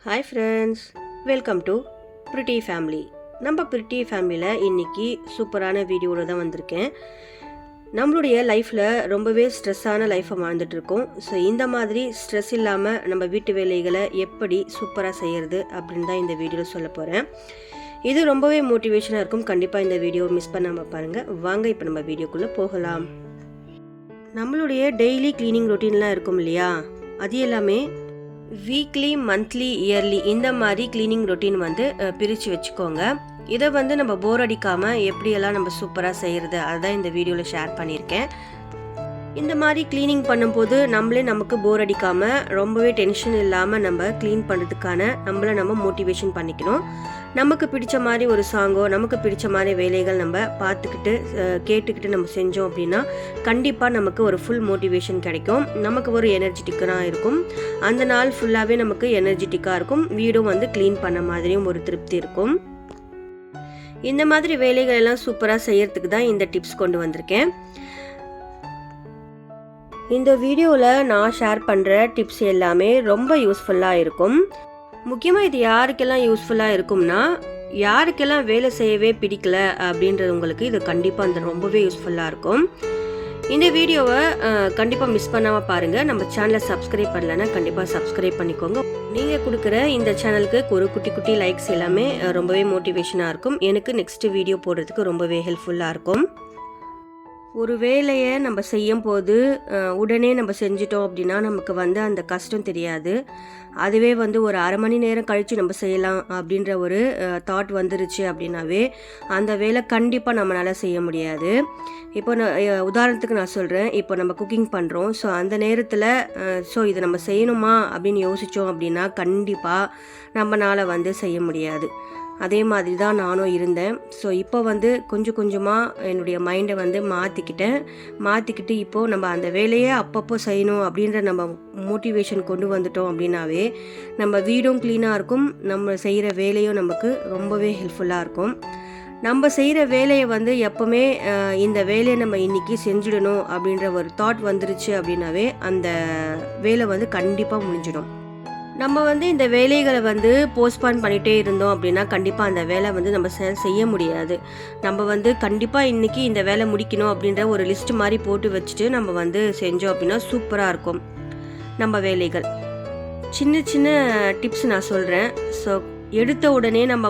Hi friends, welcome to pretty family. நம்ம pretty ஃபேமிலியில் இன்றைக்கி சூப்பரான வீடியோவில் தான் வந்திருக்கேன். நம்மளுடைய லைஃப்பில் ரொம்பவே ஸ்ட்ரெஸ்ஸான லைஃப்பை வாழ்ந்துட்டுருக்கோம். ஸோ இந்த மாதிரி ஸ்ட்ரெஸ் இல்லாமல் நம்ம வீட்டு வேலைகளை எப்படி சூப்பராக செய்கிறது அப்படின்னு தான் இந்த வீடியோவில் சொல்ல போகிறேன். இது ரொம்பவே மோட்டிவேஷனாக இருக்கும். கண்டிப்பாக இந்த வீடியோவை மிஸ் பண்ணாமல் பாருங்கள். வாங்க இப்போ நம்ம வீடியோக்குள்ளே போகலாம். நம்மளுடைய டெய்லி க்ளீனிங் ரொட்டீன்லாம் இருக்கும் இல்லையா, அது எல்லாமே வீக்லி, மந்த்லி, இயர்லி இந்த மாதிரி க்ளீனிங் ரொட்டீன் பிரித்து வச்சுக்கோங்க. இதை நம்ம போர் அடிக்காமல் எப்படியெல்லாம் நம்ம சூப்பராக செய்கிறது அதுதான் இந்த வீடியோவில் ஷேர் பண்ணியிருக்கேன். இந்த மாதிரி க்ளீனிங் பண்ணும்போது நமக்கு போர் அடிக்காமல் ரொம்பவே டென்ஷன் இல்லாமல் நம்ம க்ளீன் பண்ணுறதுக்கான நம்ம மோட்டிவேஷன் பண்ணிக்கணும். நமக்கு பிடிச்ச மாதிரி ஒரு சாங்கோ, நமக்கு பிடிச்ச மாதிரி வேலைகள் நம்ம பார்த்துக்கிட்டு கேட்டுக்கிட்டு நம்ம செஞ்சோம் அப்படின்னா கண்டிப்பாக நமக்கு ஒரு ஃபுல் மோட்டிவேஷன் கிடைக்கும். நமக்கு ஒரு எனர்ஜெட்டிக்காக இருக்கும். அந்த நாள் ஃபுல்லாகவே நமக்கு எனர்ஜெட்டிக்காக இருக்கும். வீடும் க்ளீன் பண்ண மாதிரியும் ஒரு திருப்தி இருக்கும். இந்த மாதிரி வேலைகள் எல்லாம் சூப்பராக செய்யறதுக்கு தான் இந்த டிப்ஸ் கொண்டு வந்திருக்கேன். இந்த வீடியோவில் நான் ஷேர் பண்ணுற டிப்ஸ் எல்லாமே ரொம்ப யூஸ்ஃபுல்லாக இருக்கும். முக்கியமாக இது யாருக்கெல்லாம் யூஸ்ஃபுல்லாக இருக்கும்னா, யாருக்கெல்லாம் வேலை செய்யவே பிடிக்கல அப்படின்றவங்களுக்கு இது கண்டிப்பாக ரொம்பவே யூஸ்ஃபுல்லாக இருக்கும். இந்த வீடியோவை கண்டிப்பாக மிஸ் பண்ணாமல் பாருங்கள். நம்ம சேனலை சப்ஸ்கிரைப் பண்ணலைன்னா கண்டிப்பாக சப்ஸ்கிரைப் பண்ணிக்கோங்க. நீங்கள் கொடுக்குற இந்த சேனலுக்கு ஒரு குட்டி குட்டி லைக்ஸ் எல்லாமே ரொம்பவே மோட்டிவேஷனாக இருக்கும். எனக்கு நெக்ஸ்ட்டு வீடியோ போடுறதுக்கு ரொம்பவே ஹெல்ப்ஃபுல்லாக இருக்கும். ஒரு வேலையை நம்ம செய்யும் போது உடனே நம்ம செஞ்சிட்டோம் அப்படின்னா நமக்கு அந்த கஷ்டம் தெரியாது. அதுவே ஒரு அரை மணி நேரம் கழித்து நம்ம செய்யலாம் அப்படின்ற ஒரு தாட் வந்துருச்சு அப்படின்னாவே அந்த வேலை கண்டிப்பாக நம்மளால் செய்ய முடியாது. இப்போ உதாரணத்துக்கு நான் சொல்கிறேன். இப்போ நம்ம குக்கிங் பண்ணுறோம். ஸோ அந்த நேரத்தில் இதை நம்ம செய்யணுமா அப்படின்னு யோசித்தோம் அப்படின்னா கண்டிப்பாக நம்மளால் செய்ய முடியாது. அதே மாதிரி தான் நானும் இருந்தேன். ஸோ இப்போ கொஞ்சம் கொஞ்சமாக என்னுடைய மைண்டை மாற்றிக்கிட்டு இப்போது நம்ம அந்த வேலையை அப்பப்போ செய்யணும் அப்படின்ற நம்ம மோட்டிவேஷன் கொண்டு வந்துட்டோம் அப்படின்னாவே நம்ம வீடும் க்ளீனாக இருக்கும். நம்ம செய்கிற வேலையும் நமக்கு ரொம்பவே ஹெல்ப்ஃபுல்லாக இருக்கும். நம்ம செய்கிற வேலையை எப்போவுமே இந்த வேலையை நம்ம இன்றைக்கி செஞ்சிடணும் அப்படின்ற ஒரு தாட் வந்துருச்சு அப்படின்னாவே அந்த வேலை கண்டிப்பாக முடிஞ்சிடும். நம்ம இந்த வேலைகளை போஸ்ட்பான் பண்ணிகிட்டே இருந்தோம் அப்படின்னா கண்டிப்பாக அந்த வேலை நம்ம செய்ய முடியாது. நம்ம கண்டிப்பாக இன்றைக்கி இந்த வேலை முடிக்கணும் அப்படின்ற ஒரு லிஸ்ட் மாதிரி போட்டு வச்சுட்டு நம்ம செஞ்சோம் அப்படின்னா சூப்பராக இருக்கும் நம்ம வேலைகள். சின்ன சின்ன டிப்ஸ் நான் சொல்கிறேன். ஸோ எடுத்த உடனே நம்ம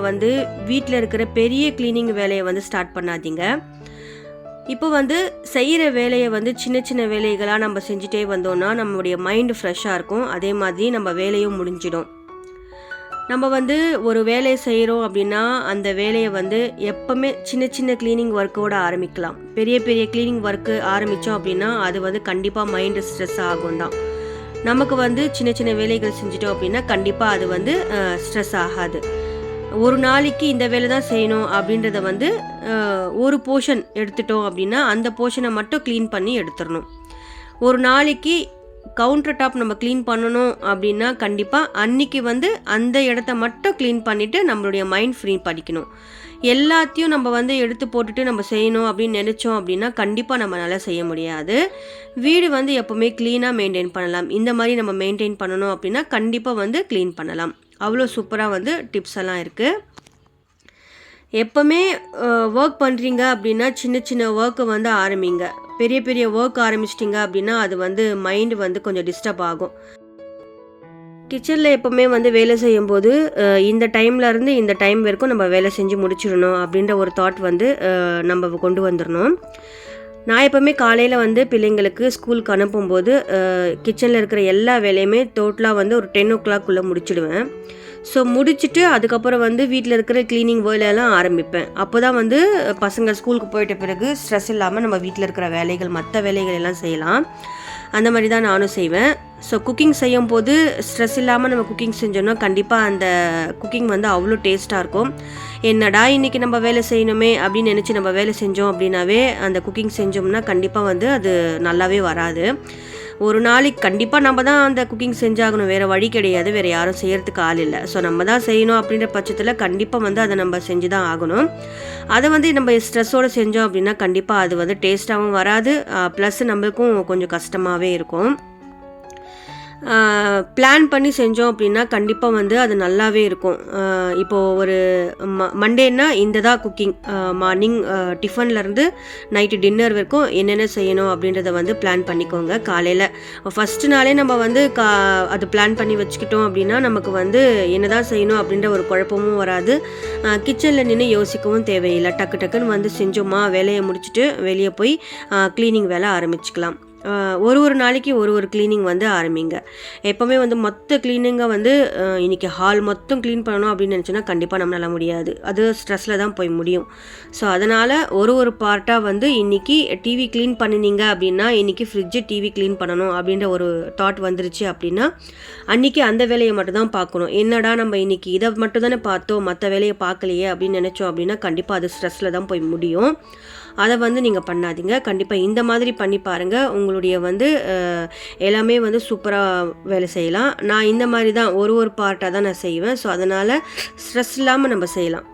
வீட்டில் இருக்கிற பெரிய க்ளீனிங் வேலையை ஸ்டார்ட் பண்ணாதீங்க. இப்போ செய்கிற வேலையை சின்ன சின்ன வேலைகளாக நம்ம செஞ்சுட்டே வந்தோம்னா நம்மளுடைய மைண்டு ஃப்ரெஷ்ஷாக இருக்கும். அதே மாதிரி நம்ம வேலையும் முடிஞ்சிடும். நம்ம ஒரு வேலையை செய்கிறோம் அப்படின்னா அந்த வேலையை எப்போவுமே சின்ன சின்ன க்ளீனிங் ஒர்க்கோடு ஆரம்பிக்கலாம். பெரிய பெரிய க்ளீனிங் ஒர்க்கு ஆரம்பித்தோம் அப்படின்னா அது கண்டிப்பாக மைண்டு ஸ்ட்ரெஸ் ஆகும் தான். நமக்கு சின்ன சின்ன வேலைகள் செஞ்சிட்டோம் அப்படின்னா கண்டிப்பாக அது ஸ்ட்ரெஸ் ஆகாது. ஒரு நாளைக்கு இந்த வேலை தான் செய்யணும் அப்படின்றத ஒரு போர்ஷன் எடுத்துட்டோம் அப்படின்னா அந்த போர்ஷனை மட்டும் க்ளீன் பண்ணி எடுத்துடணும். ஒரு நாளைக்கு கவுண்டர் டாப் நம்ம க்ளீன் பண்ணணும் அப்படின்னா கண்டிப்பாக அன்றைக்கி அந்த இடத்த மட்டும் க்ளீன் பண்ணிவிட்டு நம்மளுடைய மைண்ட் ஃப்ரீ பண்ணிக்கணும். எல்லாத்தையும் நம்ம எடுத்து போட்டுட்டு நம்ம செய்யணும் அப்படின்னு நினச்சோம் அப்படின்னா கண்டிப்பாக நம்மளால் செய்ய முடியாது. வீடு எப்போவுமே க்ளீனாக மெயின்டைன் பண்ணலாம். இந்த மாதிரி நம்ம மெயின்டைன் பண்ணணும் அப்படின்னா கண்டிப்பாக க்ளீன் பண்ணலாம். அவ்வளோ சூப்பராக டிப்ஸ் எல்லாம் இருக்குது. எப்போவுமே ஒர்க் பண்ணுறீங்க அப்படின்னா சின்ன சின்ன ஒர்க்கை ஆரம்பிங்க. பெரிய பெரிய ஒர்க் ஆரம்பிச்சிட்டிங்க அப்படின்னா அது மைண்டு கொஞ்சம் டிஸ்டர்ப் ஆகும். கிச்சனில் எப்போவுமே வேலை செய்யும்போது இந்த டைம்லேருந்து இந்த டைம் வரைக்கும் நம்ம வேலை செஞ்சு முடிச்சிடணும் அப்படின்ற ஒரு தாட் நம்ம கொண்டு வந்துடணும். நான் எப்போவுமே காலையில் பிள்ளைங்களுக்கு ஸ்கூலுக்கு அனுப்பும்போது கிச்சனில் இருக்கிற எல்லா வேலையுமே டோட்டலாக ஒரு 10 o'clock முடிச்சிடுவேன். ஸோ முடிச்சுட்டு அதுக்கப்புறம் வீட்டில் இருக்கிற க்ளீனிங் வேலையெல்லாம் ஆரம்பிப்பேன். அப்போ தான் பசங்க ஸ்கூலுக்கு போயிட்ட பிறகு ஸ்ட்ரெஸ் இல்லாமல் நம்ம வீட்டில் இருக்கிற வேலைகள் மற்ற வேலைகள் எல்லாம் செய்யலாம். அந்த மாதிரி தான் நானும் செய்வேன். ஸோ குக்கிங் செய்யும் போது ஸ்ட்ரெஸ் இல்லாமல் நம்ம குக்கிங் செஞ்சோம்னா கண்டிப்பாக அந்த குக்கிங் அவ்வளோ டேஸ்ட்டாக இருக்கும். என்னடா இன்றைக்கி நம்ம வேலை செய்யணுமே அப்படின்னு நினச்சி நம்ம வேலை செஞ்சோம் அப்படின்னாவே அந்த குக்கிங் செஞ்சோம்னா கண்டிப்பாக அது நல்லாவே வராது. ஒரு நாளைக்கு கண்டிப்பாக நம்ம தான் அந்த குக்கிங் செஞ்சாகணும். வேறு வழி கிடையாது. வேறு யாரும் செய்கிறதுக்கு ஆள் இல்லை. ஸோ நம்ம தான் செய்யணும் அப்படின்ற பட்சத்தில் கண்டிப்பாக அதை நம்ம செஞ்சு தான் ஆகணும். அதை நம்ம ஸ்ட்ரெஸ்ஸோடு செஞ்சோம் அப்படின்னா கண்டிப்பாக அது டேஸ்ட்டாகவும் வராது. ப்ளஸ் நம்மளுக்கும் கொஞ்சம் கஷ்டமாகவே இருக்கும். பிளான் பண்ணி செஞ்சோம் அப்படின்னா கண்டிப்பாக வந்து அது நல்லாவே இருக்கும். இப்போது ஒரு மண்டேன்னா இந்த தான் குக்கிங், மார்னிங் டிஃபன்லேருந்து நைட்டு டின்னர் வரைக்கும் என்னென்ன செய்யணும் அப்படின்றத வந்து பிளான் பண்ணிக்கோங்க. காலையில் ஃபஸ்ட்டு நாளே நம்ம வந்து அது பிளான் பண்ணி வச்சுக்கிட்டோம் அப்படின்னா நமக்கு வந்து என்ன தான் செய்யணும் அப்படின்ற ஒரு குழப்பமும் வராது. கிச்சனில் நின்று யோசிக்கவும் தேவையில்லை. டக்கு டக்குன்னு வந்து செஞ்சோமா, வேலையை முடிச்சுட்டு வெளியே போய் க்ளீனிங் வேலை ஆரம்பிச்சுக்கலாம். ஒரு நாளைக்கு ஒரு க்ளீனிங் வந்து ஆரம்பிங்க. எப்போவுமே வந்து மொத்த க்ளீனிங்கை வந்து இன்றைக்கி ஹால் மொத்தம் க்ளீன் பண்ணணும் அப்படின்னு நினச்சோன்னா கண்டிப்பாக நம்மளால் முடியாது. அது ஸ்ட்ரெஸ்ஸில் தான் போய் முடியும். ஸோ அதனால் ஒரு பார்ட்டாக வந்து இன்றைக்கி டிவி க்ளீன் பண்ணினீங்க அப்படின்னா இன்றைக்கி ஃப்ரிட்ஜு டிவி க்ளீன் பண்ணணும் அப்படின்ற ஒரு தாட் வந்துருச்சு அப்படின்னா அன்றைக்கி அந்த வேலையை மட்டும் தான் பார்க்கணும். என்னடா நம்ம இன்றைக்கி இதை மட்டும் தானே பார்த்தோம், மற்ற வேலையை பார்க்கலையே அப்படின்னு நினச்சோம் அப்படின்னா கண்டிப்பாக அது ஸ்ட்ரெஸ்ஸில் தான் போய் முடியும். அதை வந்து நீங்கள் பண்ணாதீங்க. கண்டிப்பாக இந்த மாதிரி பண்ணி பாருங்கள். உங்களுடைய வந்து எல்லாமே வந்து சூப்பராக வேலை செய்யலாம். நான் இந்த மாதிரி தான் ஒரு பார்ட்டாக தான் நான் செய்வேன். ஸோ அதனால் ஸ்ட்ரெஸ் இல்லாமல் நம்ம செய்யலாம்.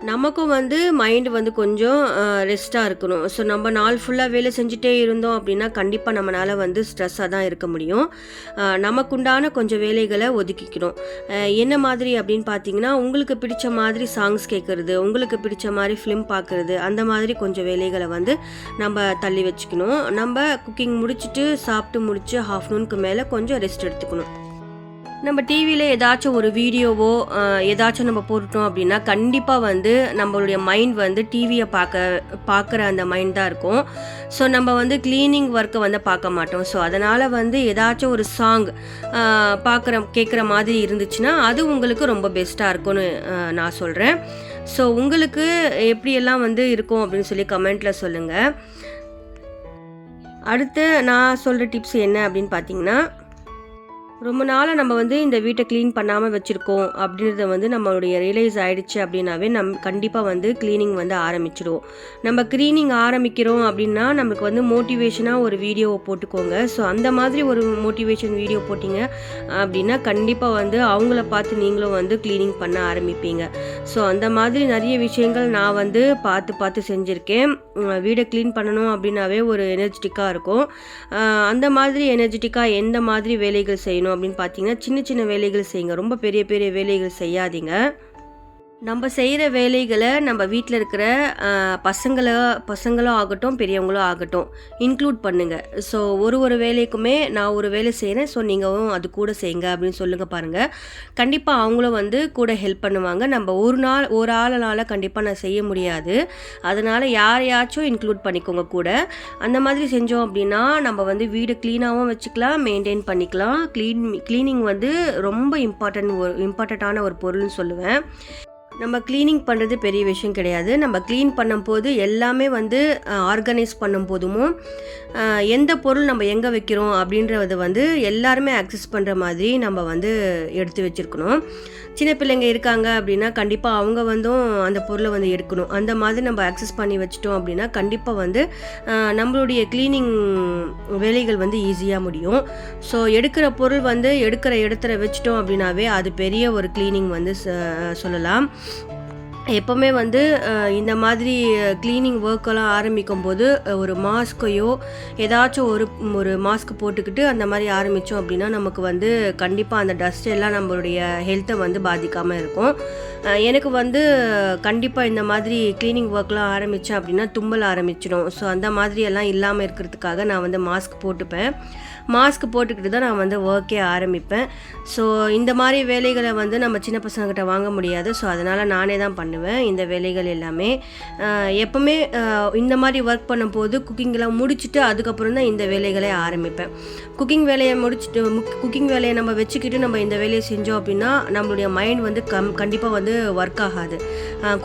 நமக்கும் வந்து மைண்டு வந்து கொஞ்சம் ரெஸ்ட்டாக இருக்கணும். ஸோ நம்ம நாள் ஃபுல்லாக வேலை செஞ்சுட்டே இருந்தோம் அப்படின்னா கண்டிப்பாக நம்மளால் வந்து ஸ்ட்ரெஸ்ஸாக தான் இருக்க முடியும். நமக்குண்டான கொஞ்சம் வேலைகளை ஒதுக்கிக்கணும். என்ன மாதிரி அப்படின்னு பார்த்தீங்கன்னா, உங்களுக்கு பிடிச்ச மாதிரி சாங்ஸ் கேட்குறது, உங்களுக்கு பிடிச்ச மாதிரி ஃபிலிம் பார்க்குறது, அந்த மாதிரி கொஞ்சம் வேலைகளை வந்து நம்ம தள்ளி வச்சுக்கணும். நம்ம குக்கிங் முடிச்சுட்டு சாப்பிட்டு முடிச்சு ஆஃப்டர்நூனுக்கு மேலே கொஞ்சம் ரெஸ்ட் எடுத்துக்கணும். நம்ம டிவியில் ஏதாச்சும் ஒரு வீடியோவோ ஏதாச்சும் நம்ம போட்டுட்டோம் அப்படின்னா கண்டிப்பாக வந்து நம்மளுடைய மைண்ட் வந்து டிவியை பார்க்குற அந்த மைண்ட் தான் இருக்கும். ஸோ நம்ம வந்து க்ளீனிங் ஒர்க்கை வந்து பார்க்க மாட்டோம். ஸோ அதனால் வந்து ஏதாச்சும் ஒரு சாங் கேட்குற மாதிரி இருந்துச்சுன்னா அது உங்களுக்கு ரொம்ப பெஸ்ட்டாக இருக்கும்னு நான் சொல்கிறேன். ஸோ உங்களுக்கு எப்படியெல்லாம் வந்து இருக்கும் அப்படின்னு சொல்லி கமெண்ட்டில் சொல்லுங்கள். அடுத்து நான் சொல்கிற டிப்ஸ் என்ன அப்படின்னு பார்த்தீங்கன்னா, ரொம்ப நாளாக நம்ம வந்து இந்த வீட்டை க்ளீன் பண்ணாமல் வச்சுருக்கோம் அப்படின்றத வந்து நம்மளுடைய ரியலைஸ் ஆகிடுச்சு அப்படின்னாவே கண்டிப்பாக வந்து க்ளீனிங் வந்து ஆரம்பிச்சிடுவோம். நம்ம க்ளீனிங் ஆரம்பிக்கிறோம் அப்படின்னா நம்மளுக்கு வந்து மோட்டிவேஷனாக ஒரு வீடியோவை போட்டுக்கோங்க. ஸோ அந்த மாதிரி ஒரு மோட்டிவேஷன் வீடியோ போட்டிங்க அப்படின்னா கண்டிப்பாக வந்து அவங்கள பார்த்து நீங்களும் வந்து க்ளீனிங் பண்ண ஆரம்பிப்பீங்க. ஸோ அந்த மாதிரி நிறைய விஷயங்கள் நான் வந்து பார்த்து செஞ்சுருக்கேன். வீடை க்ளீன் பண்ணணும் அப்படின்னாவே ஒரு எனர்ஜெட்டிக்காக இருக்கும். அந்த மாதிரி எனர்ஜெட்டிக்காக எந்த மாதிரி வேலைகள் செய்யணும் அப்படின்னு பார்த்தீங்கன்னா, சின்ன சின்ன வேலைகள் செய்யுங்க. ரொம்ப பெரிய பெரிய வேலைகள் செய்யாதீங்க. நம்ம செய்கிற வேலைகளை நம்ம வீட்டில் இருக்கிற பசங்களோ ஆகட்டும், பெரியவங்களோ ஆகட்டும் இன்க்ளூட் பண்ணுங்கள். ஸோ ஒரு வேலைக்குமே நான் ஒரு வேலை செய்கிறேன், ஸோ நீங்களும் அது கூட செய்யுங்க அப்படின்னு சொல்லுங்கள் பாருங்கள். கண்டிப்பாக அவங்களும் வந்து கூட ஹெல்ப் பண்ணுவாங்க. நம்ம ஒரு ஆளால் கண்டிப்பாக நான் செய்ய முடியாது. அதனால் யாரையாச்சும் இன்க்ளூட் பண்ணிக்கோங்க கூட. அந்த மாதிரி செஞ்சோம் அப்படின்னா நம்ம வந்து வீடு க்ளீனாகவும் வச்சுக்கலாம், மெயின்டைன் பண்ணிக்கலாம். க்ளீனிங் வந்து ரொம்ப இம்பார்ட்டண்ட்டான ஒரு பொருள்னு சொல்லுவேன். நம்ம க்ளீனிங் பண்ணுறது பெரிய விஷயம் கிடையாது. நம்ம க்ளீன் பண்ணும்போது எல்லாமே வந்து ஆர்கனைஸ் பண்ணும் போதும் எந்த பொருள் நம்ம எங்கே வைக்கிறோம் அப்படின்றத வந்து எல்லாருமே ஆக்சஸ் பண்ணுற மாதிரி நம்ம வந்து எடுத்து வச்சுருக்கணும். சின்ன பிள்ளைங்க இருக்காங்க அப்படின்னா கண்டிப்பாக அவங்க வந்தும் அந்த பொருளை வந்து எடுக்கணும். அந்த மாதிரி நம்ம ஆக்சஸ் பண்ணி வச்சிட்டோம் அப்படின்னா கண்டிப்பாக வந்து நம்மளுடைய க்ளீனிங் வேலைகள் வந்து ஈஸியாக முடியும். ஸோ எடுக்கிற பொருள் வந்து எடுக்கிற இடத்துல வச்சிட்டோம் அப்படின்னாவே அது பெரிய ஒரு க்ளீனிங் வந்து சொல்லலாம். எப்போவுமே வந்து இந்த மாதிரி க்ளீனிங் ஒர்க்கெல்லாம் ஆரம்பிக்கும் போது ஒரு மாஸ்கையோ ஏதாச்சும் ஒரு மாஸ்க் போட்டுக்கிட்டு அந்த மாதிரி ஆரம்பித்தோம் அப்படின்னா நமக்கு வந்து கண்டிப்பாக அந்த டஸ்ட் எல்லாம் நம்மளுடைய ஹெல்த்தை வந்து பாதிக்காமல் இருக்கும். எனக்கு வந்து கண்டிப்பாக இந்த மாதிரி க்ளீனிங் ஒர்க்லாம் ஆரம்பித்தேன் அப்படின்னா தும்பல் ஆரம்பிச்சிடும். ஸோ அந்த மாதிரி எல்லாம் இல்லாமல் இருக்கிறதுக்காக நான் வந்து மாஸ்க் போட்டுப்பேன். மாஸ்க் போட்டுக்கிட்டு தான் நான் வந்து ஒர்க்கே ஆரம்பிப்பேன். ஸோ இந்த மாதிரி வேலைகளை வந்து நம்ம சின்ன பசங்கக்கிட்ட வாங்க முடியாது. ஸோ அதனால் நானே தான் பண்ணுவேன் இந்த வேலைகள் எல்லாமே. எப்போவுமே இந்த மாதிரி ஒர்க் பண்ணும்போது குக்கிங்கெலாம் முடிச்சுட்டு அதுக்கப்புறம் தான் இந்த வேலைகளை ஆரம்பிப்பேன். குக்கிங் வேலையை நம்ம வச்சுக்கிட்டு நம்ம இந்த வேலையை செஞ்சோம் அப்படின்னா நம்மளுடைய மைண்ட் வந்து கண்டிப்பாக வந்து ஒர்க் ஆகாது.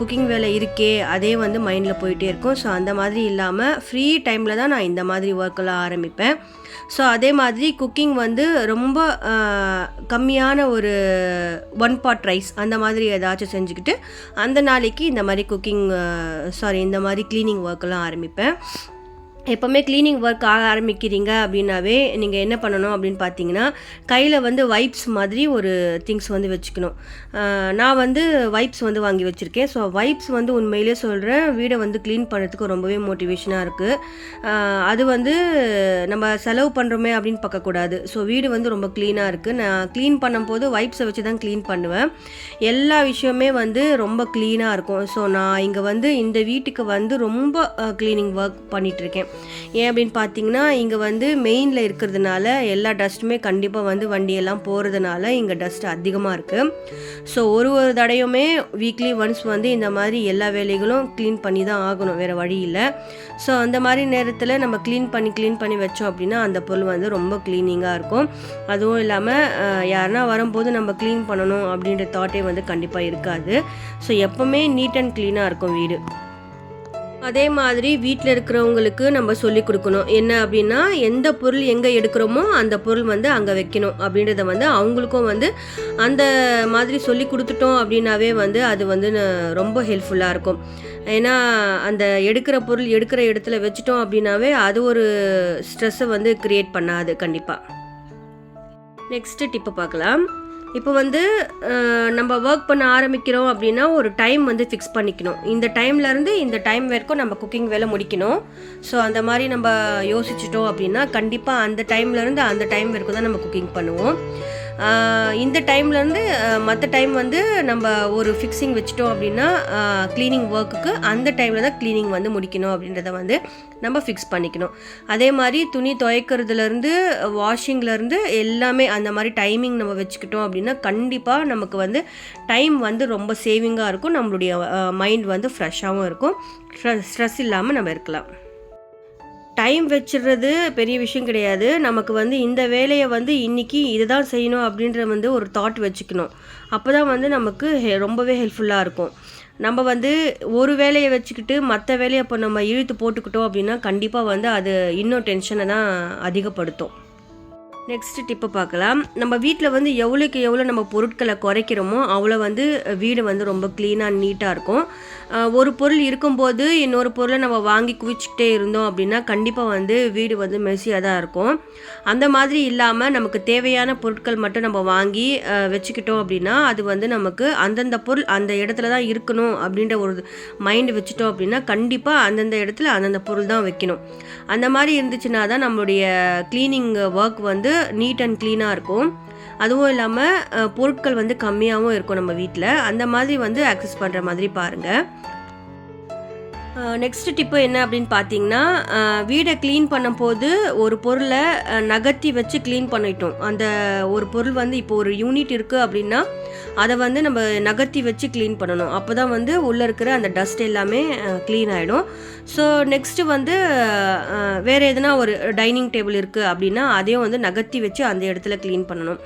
குக்கிங் வேலை இருக்கே அதே வந்து மைண்டில் போயிட்டே இருக்கும். ஸோ அந்த மாதிரி இல்லாமல் ஃப்ரீ டைமில் தான் நான் இந்த மாதிரி ஒர்க்கெல்லாம் ஆரம்பிப்பேன். ஸோ அதே மாதிரி குக்கிங் வந்து ரொம்ப கம்மியான ஒரு 1 pot ரைஸ் அந்த மாதிரி ஏதாச்சும் செஞ்சுக்கிட்டு அந்த நாளைக்கு இந்த மாதிரி இந்த மாதிரி க்ளீனிங் ஒர்க்கெல்லாம் ஆரம்பிப்பேன். எப்போவுமே க்ளீனிங் ஒர்க் ஆக ஆரம்பிக்கிறீங்க அப்படின்னாவே நீங்கள் என்ன பண்ணணும் அப்படின்னு பார்த்தீங்கன்னா, கையில் வந்து வைப்ஸ் மாதிரி ஒரு திங்ஸ் வந்து வச்சுக்கணும். நான் வந்து வைப்ஸ் வந்து வாங்கி வச்சுருக்கேன். ஸோ வைப்ஸ் வந்து உண்மையிலே சொல்கிறேன், வீடை வந்து க்ளீன் பண்ணுறதுக்கு ரொம்பவே மோட்டிவேஷனாக இருக்குது. அது வந்து நம்ம செலவு பண்ணுறோமே அப்படின்னு பார்க்கக்கூடாது. ஸோ வீடு வந்து ரொம்ப க்ளீனாக இருக்குது. நான் க்ளீன் பண்ணும்போது வைப்ஸை வச்சு தான் க்ளீன் பண்ணுவேன். எல்லா விஷயமே வந்து ரொம்ப க்ளீனாக இருக்கும். ஸோ நான் இங்கே வந்து இந்த வீட்டுக்கு வந்து ரொம்ப க்ளீனிங் ஒர்க் பண்ணிகிட்ருக்கேன். ஏன் அப்படின்னு பார்த்தீங்கன்னா, இங்கே வந்து மெயினில் இருக்கிறதுனால எல்லா டஸ்ட்டுமே கண்டிப்பாக வந்து வண்டியெல்லாம் போகிறதுனால இங்கே டஸ்ட் அதிகமாக இருக்குது. ஸோ ஒரு தடையுமே வீக்லி ஒன்ஸ் வந்து இந்த மாதிரி எல்லா வேலைகளும் க்ளீன் பண்ணி தான் ஆகணும், வேறு வழி இல்லை. ஸோ அந்த மாதிரி நேரத்தில் நம்ம க்ளீன் பண்ணி வச்சோம் அப்படின்னா அந்த பொருள் வந்து ரொம்ப க்ளீனிங்காக இருக்கும். அதுவும் இல்லாமல் யாருன்னா வரும்போது நம்ம க்ளீன் பண்ணணும் அப்படின்ற தாட்டே வந்து கண்டிப்பாக இருக்காது. ஸோ எப்போவுமே நீட் அண்ட் க்ளீனாக இருக்கும் வீடு. அதே மாதிரி வீட்டில் இருக்கிறவங்களுக்கு நம்ம சொல்லி கொடுக்கணும். என்ன அப்படின்னா, எந்த பொருள் எங்கே எடுக்கிறோமோ அந்த பொருள் வந்து அங்கே வைக்கணும் அப்படின்றத வந்து அவங்களுக்கும் வந்து அந்த மாதிரி சொல்லி கொடுத்துட்டோம் அப்படின்னாவே வந்து அது வந்து ரொம்ப ஹெல்ப்ஃபுல்லாக இருக்கும். ஏன்னா அந்த எடுக்கிற பொருள் எடுக்கிற இடத்துல வச்சுட்டோம் அப்படின்னாவே அது ஒரு ஸ்ட்ரெஸ்ஸை வந்து க்ரியேட் பண்ணாது கண்டிப்பாக. நெக்ஸ்ட்டு டிப்பு பார்க்கலாம். இப்போ வந்து நம்ம ஒர்க் பண்ண ஆரம்பிக்கிறோம் அப்படின்னா ஒரு டைம் வந்து ஃபிக்ஸ் பண்ணிக்கணும். இந்த டைம்லேருந்து இந்த டைம் வரைக்கும் நம்ம குக்கிங் வேலை முடிக்கணும். ஸோ அந்த மாதிரி நம்ம யோசிச்சிட்டோம் அப்படின்னா கண்டிப்பாக அந்த டைம்லேருந்து அந்த டைம் வரைக்கும் தான் நம்ம குக்கிங் பண்ணுவோம். இந்த டைம்லேருந்து மற்ற டைம் வந்து நம்ம ஒரு ஃபிக்ஸிங் வச்சுட்டோம் அப்படின்னா க்ளீனிங் ஒர்க்குக்கு அந்த டைமில் தான் க்ளீனிங் வந்து முடிக்கணும் அப்படின்றத வந்து நம்ம ஃபிக்ஸ் பண்ணிக்கணும். அதே மாதிரி துணி துவைக்கிறதுலேருந்து வாஷிங்லேருந்து எல்லாமே அந்த மாதிரி டைமிங் நம்ம வச்சுக்கிட்டோம் அப்படின்னா கண்டிப்பாக நமக்கு வந்து டைம் வந்து ரொம்ப சேவிங்காக இருக்கும். நம்மளுடைய மைண்ட் வந்து ஃப்ரெஷ்ஷாகவும் இருக்கும். ஸ்ட்ரெஸ் இல்லாமல் நம்ம இருக்கலாம். டைம் வச்சிடுறது பெரிய விஷயம் கிடையாது. நமக்கு வந்து இந்த வேலையை வந்து இன்றைக்கி இதை தான் செய்யணும் அப்படின்ற வந்து ஒரு தாட் வச்சுக்கணும். அப்போ தான் வந்து நமக்கு ரொம்பவே ஹெல்ப்ஃபுல்லாக இருக்கும். நம்ம வந்து ஒரு வேலையை வச்சுக்கிட்டு மற்ற வேலையை இப்போ நம்ம இழுத்து போட்டுக்கிட்டோம் அப்படின்னா கண்டிப்பாக வந்து அது இன்னும் டென்ஷனை தான் அதிகப்படுத்தும். நெக்ஸ்ட் டிப்பு பார்க்கலாம். நம்ம வீட்டில் வந்து எவ்வளோக்கு எவ்வளோ நம்ம பொருட்களை குறைக்கிறோமோ அவ்வளோ வந்து வீடு வந்து ரொம்ப க்ளீனாக நீட்டாக இருக்கும். ஒரு பொருள் இருக்கும்போது இன்னொரு பொருளை நம்ம வாங்கி குவிச்சிக்கிட்டே இருந்தோம் அப்படின்னா கண்டிப்பாக வந்து வீடு வந்து மெஸ்ஸியாக தான் இருக்கும். அந்த மாதிரி இல்லாமல் நமக்கு தேவையான பொருட்கள் மட்டும் நம்ம வாங்கி வச்சுக்கிட்டோம் அப்படின்னா அது வந்து நமக்கு அந்தந்த பொருள் அந்த இடத்துல தான் இருக்கணும் அப்படின்ற ஒரு மைண்டு வச்சுட்டோம் அப்படின்னா கண்டிப்பாக அந்தந்த இடத்துல அந்தந்த பொருள் தான் வைக்கணும். அந்த மாதிரி இருந்துச்சுன்னா தான் நம்மளுடைய க்ளீனிங் ஒர்க் வந்து நீட் அண்ட் க்ளீனாக இருக்கும். அதுவும் இல்லாமல் பொருட்கள் வந்து கம்மியாகவும் இருக்கும் நம்ம வீட்டில். அந்த மாதிரி வந்து ஆக்சஸ் பண்ணுற மாதிரி பாருங்கள். நெக்ஸ்ட் டிப்பு என்ன அப்படின்னு பார்த்தீங்கன்னா, வீடை க்ளீன் பண்ணும்போது ஒரு பொருளை நகர்த்தி வச்சு க்ளீன் பண்ணிட்டோம். அந்த ஒரு பொருள் வந்து இப்போ ஒரு யூனிட் இருக்குது அப்படின்னா அதை வந்து நம்ம நகர்த்தி வச்சு க்ளீன் பண்ணணும். அப்போ தான் வந்து உள்ளே இருக்கிற அந்த டஸ்ட் எல்லாமே க்ளீன் ஆகிடும். ஸோ நெக்ஸ்ட்டு வந்து வேறு எதுனா ஒரு டைனிங் டேபிள் இருக்குது அப்படின்னா அதையும் வந்து நகர்த்தி வச்சு அந்த இடத்துல க்ளீன் பண்ணணும்.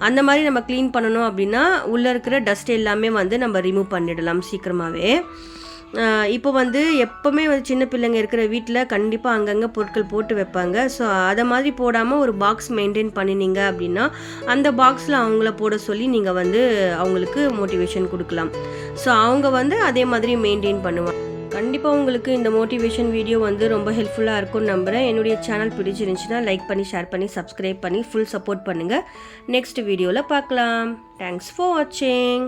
அந்த மாதிரி நம்ம க்ளீன் பண்ணணும் அப்படின்னா உள்ளே இருக்கிற டஸ்ட் எல்லாமே வந்து நம்ம ரிமூவ் பண்ணிடலாம் சீக்கிரமாகவே. இப்போ வந்து எப்போவுமே வந்து சின்ன பிள்ளைங்க இருக்கிற வீட்டில் கண்டிப்பாக அங்கங்கே பொருட்கள் போட்டு வைப்பாங்க. ஸோ அதை மாதிரி போடாமல் ஒரு பாக்ஸ் மெயின்டைன் பண்ணினீங்க அப்படின்னா அந்த பாக்ஸில் அவங்கள போட சொல்லி நீங்கள் வந்து அவங்களுக்கு மோட்டிவேஷன் கொடுக்கலாம். ஸோ அவங்க வந்து அதே மாதிரி மெயின்டைன் பண்ணுவாங்க. கண்டிப்பாக உங்களுக்கு இந்த மோட்டிவேஷன் வீடியோ வந்து ரொம்ப ஹெல்ப்ஃபுல்லாக இருக்கும்னு நம்புகிறேன். என்னுடைய சேனல் பிடிச்சிருந்துச்சுன்னா லைக் பண்ணி, ஷேர் பண்ணி, சப்ஸ்கிரைப் பண்ணி ஃபுல் சப்போர்ட் பண்ணுங்கள். நெக்ஸ்ட் வீடியோவில் பார்க்கலாம். தேங்க்ஸ் ஃபார் வாட்சிங்.